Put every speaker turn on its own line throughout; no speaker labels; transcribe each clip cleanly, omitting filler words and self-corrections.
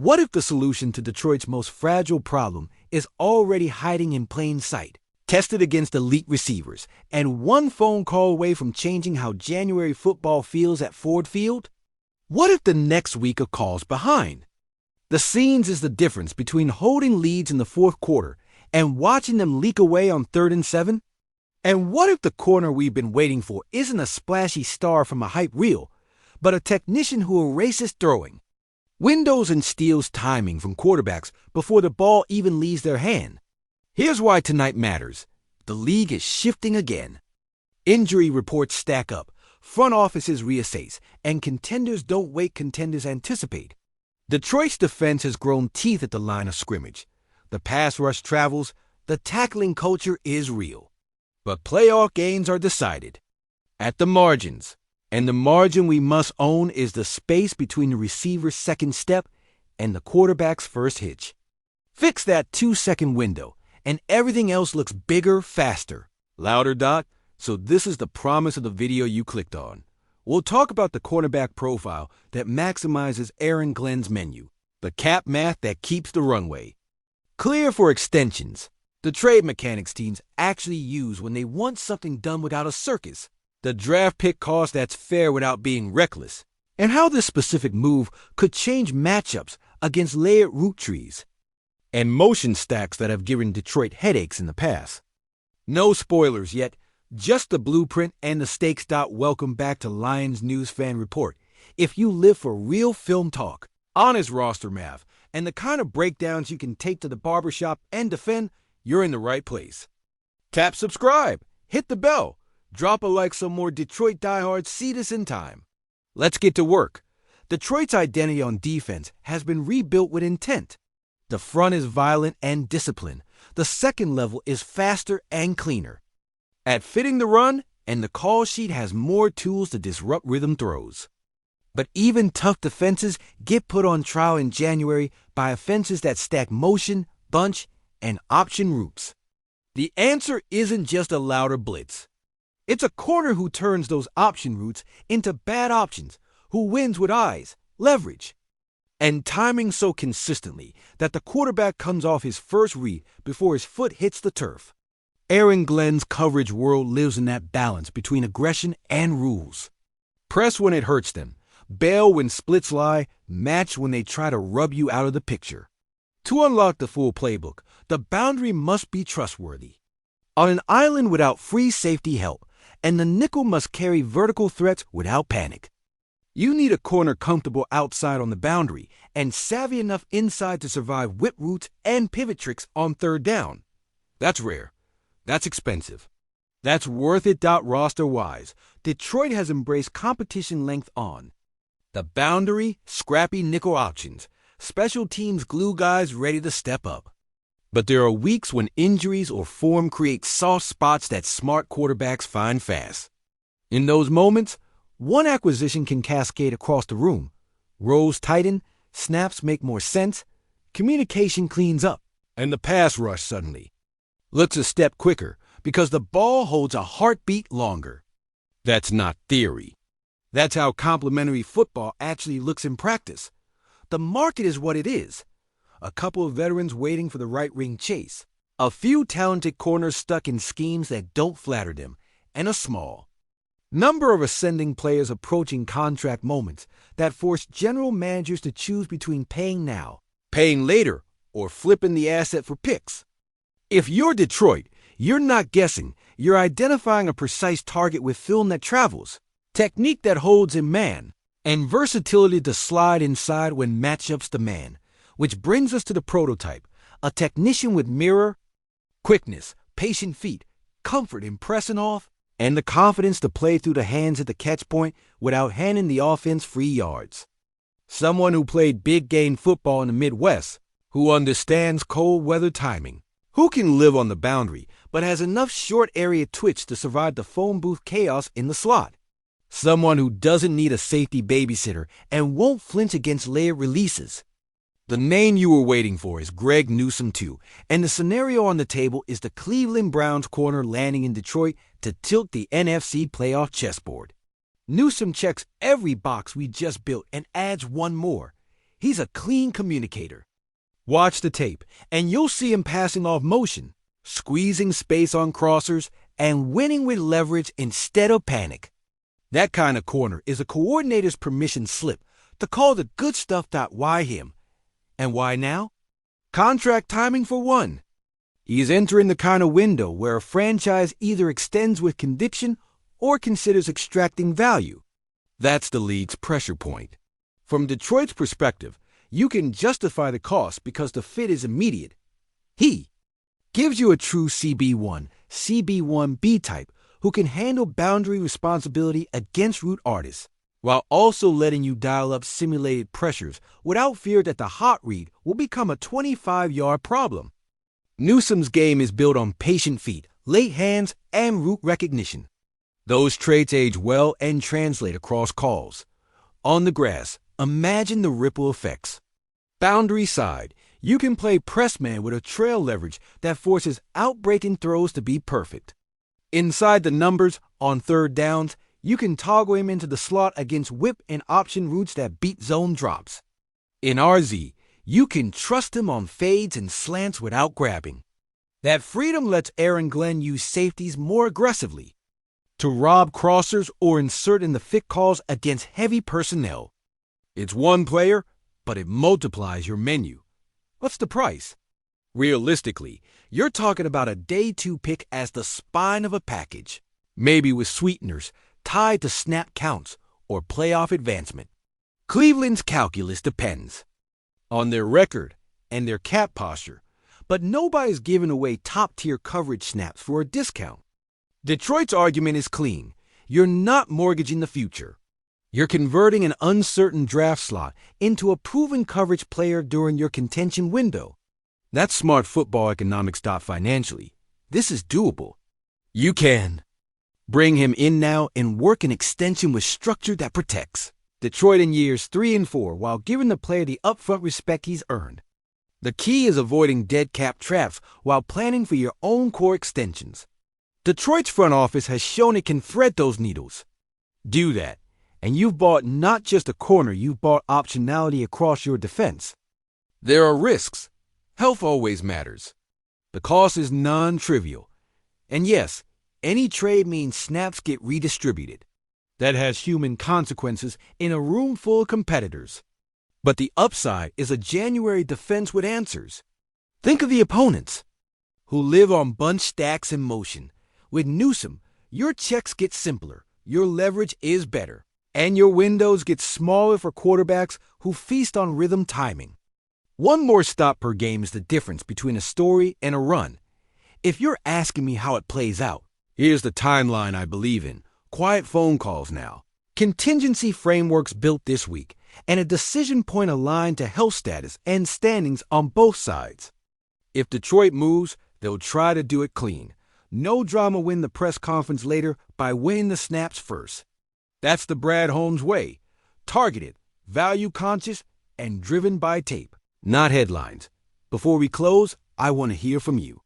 What if the solution to Detroit's most fragile problem is already hiding in plain sight, tested against elite receivers, and one phone call away from changing how January football feels at Ford Field? What if the next week of calls behind? The scenes is the difference between holding leads in the fourth quarter and watching them leak away on 3rd and 7? And what if the corner we've been waiting for isn't a splashy star from a hype reel, but a technician who erases throwing, windows and steals timing from quarterbacks before the ball even leaves their hand? Here's why tonight matters. The league is shifting again. Injury reports stack up, front offices reassess, and contenders don't wait, contenders anticipate. Detroit's defense has grown teeth at the line of scrimmage. The pass rush travels, the tackling culture is real. But playoff games are decided at the margins. And the margin we must own is the space between the receiver's second step and the quarterback's first hitch. Fix that 2-second window, and everything else looks bigger, faster. Louder, Doc? So this is the promise of the video you clicked on. We'll talk about the cornerback profile that maximizes Aaron Glenn's menu, the cap math that keeps the runway clear for extensions, the trade mechanics teams actually use when they want something done without a circus, the draft pick cost that's fair without being reckless, and how this specific move could change matchups against layered root trees, and motion stacks that have given Detroit headaches in the past. No spoilers yet, just the blueprint and the stakes. Welcome back to Lions News Fan Report. If you live for real film talk, honest roster math, and the kind of breakdowns you can take to the barbershop and defend, you're in the right place. Tap subscribe, hit the bell, drop a like so more Detroit diehards see this in time. Let's get to work. Detroit's identity on defense has been rebuilt with intent. The front is violent and disciplined. The second level is faster and cleaner at fitting the run, and the call sheet has more tools to disrupt rhythm throws. But even tough defenses get put on trial in January by offenses that stack motion, bunch, and option routes. The answer isn't just a louder blitz. It's a corner who turns those option routes into bad options, who wins with eyes, leverage, and timing so consistently that the quarterback comes off his first read before his foot hits the turf. Aaron Glenn's coverage world lives in that balance between aggression and rules. Press when it hurts them, bail when splits lie, match when they try to rub you out of the picture. To unlock the full playbook, the boundary must be trustworthy. On an island without free safety help, and the nickel must carry vertical threats without panic. You need a corner comfortable outside on the boundary and savvy enough inside to survive whip routes and pivot tricks on 3rd down. That's rare. That's expensive. That's worth it. Roster-wise, Detroit has embraced competition length on the boundary, scrappy nickel options, special teams glue guys ready to step up. But there are weeks when injuries or form create soft spots that smart quarterbacks find fast. In those moments, one acquisition can cascade across the room. Roles tighten, snaps make more sense, communication cleans up, and the pass rush suddenly looks a step quicker because the ball holds a heartbeat longer. That's not theory. That's how complementary football actually looks in practice. The market is what it is. A couple of veterans waiting for the right ring chase, a few talented corners stuck in schemes that don't flatter them, and a small number of ascending players approaching contract moments that force general managers to choose between paying now, paying later, or flipping the asset for picks. If you're Detroit, you're not guessing. You're identifying a precise target with film that travels, technique that holds in man, and versatility to slide inside when matchups demand. Which brings us to the prototype, a technician with mirror, quickness, patient feet, comfort in pressing off, and the confidence to play through the hands at the catch point without handing the offense free yards. Someone who played big game football in the Midwest, who understands cold weather timing, who can live on the boundary but has enough short area twitch to survive the phone booth chaos in the slot. Someone who doesn't need a safety babysitter and won't flinch against layered releases. The name you were waiting for is Greg Newsome 2, and the scenario on the table is the Cleveland Browns corner landing in Detroit to tilt the NFC playoff chessboard. Newsome checks every box we just built and adds one more. He's a clean communicator. Watch the tape, and you'll see him passing off motion, squeezing space on crossers, and winning with leverage instead of panic. That kind of corner is a coordinator's permission slip to call the good stuff. Why him? And why now? Contract timing for one. He's entering the kind of window where a franchise either extends with conviction or considers extracting value. That's the league's pressure point. From Detroit's perspective, you can justify the cost because the fit is immediate. He gives you a true CB1, CB1B type who can handle boundary responsibility against root artists, while also letting you dial up simulated pressures without fear that the hot read will become a 25-yard problem. Newsome's game is built on patient feet, late hands, and route recognition. Those traits age well and translate across calls. On the grass, imagine the ripple effects. Boundary side, you can play press man with a trail leverage that forces outbreaking throws to be perfect. Inside the numbers, on third downs, you can toggle him into the slot against whip and option routes that beat zone drops. In RZ, you can trust him on fades and slants without grabbing. That freedom lets Aaron Glenn use safeties more aggressively to rob crossers or insert in the fit calls against heavy personnel. It's one player, but it multiplies your menu. What's the price? Realistically, you're talking about a day 2 pick as the spine of a package, maybe with sweeteners tied to snap counts or playoff advancement. Cleveland's calculus depends on their record and their cap posture, but nobody's giving away top-tier coverage snaps for a discount. Detroit's argument is clean. You're not mortgaging the future. You're converting an uncertain draft slot into a proven coverage player during your contention window. That's smart football economics. Financially, this is doable. You can bring him in now and work an extension with structure that protects Detroit in years 3 and 4 while giving the player the upfront respect he's earned. The key is avoiding dead cap traps while planning for your own core extensions. Detroit's front office has shown it can thread those needles. Do that, and you've bought not just a corner, you've bought optionality across your defense. There are risks. Health always matters. The cost is non-trivial. And yes, any trade means snaps get redistributed. That has human consequences in a room full of competitors. But the upside is a January defense with answers. Think of the opponents, who live on bunch stacks in motion. With Newsome, your checks get simpler, your leverage is better, and your windows get smaller for quarterbacks who feast on rhythm timing. One more stop per game is the difference between a story and a run. If you're asking me how it plays out, here's the timeline I believe in. Quiet phone calls now, contingency frameworks built this week, and a decision point aligned to health status and standings on both sides. If Detroit moves, they'll try to do it clean. No drama, win the press conference later by winning the snaps first. That's the Brad Holmes way. Targeted, value-conscious, and driven by tape, not headlines. Before we close, I want to hear from you.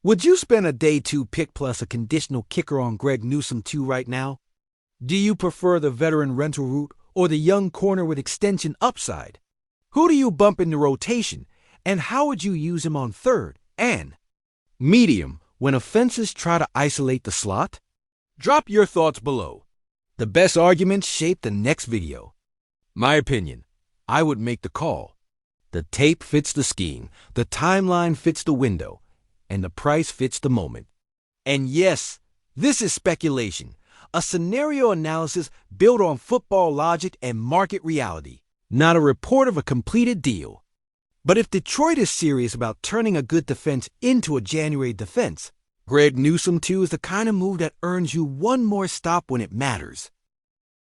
Would you spend a day 2 pick plus a conditional kicker on Greg Newsome 2 right now? Do you prefer the veteran rental route or the young corner with extension upside? Who do you bump in the rotation, and how would you use him on third and medium when offenses try to isolate the slot? Drop your thoughts below. The best arguments shape the next video. My opinion, I would make the call. The tape fits the scheme, the timeline fits the window, and the price fits the moment. And yes, this is speculation, a scenario analysis built on football logic and market reality, not a report of a completed deal. But if Detroit is serious about turning a good defense into a January defense, Greg Newsome 2 is the kind of move that earns you one more stop when it matters.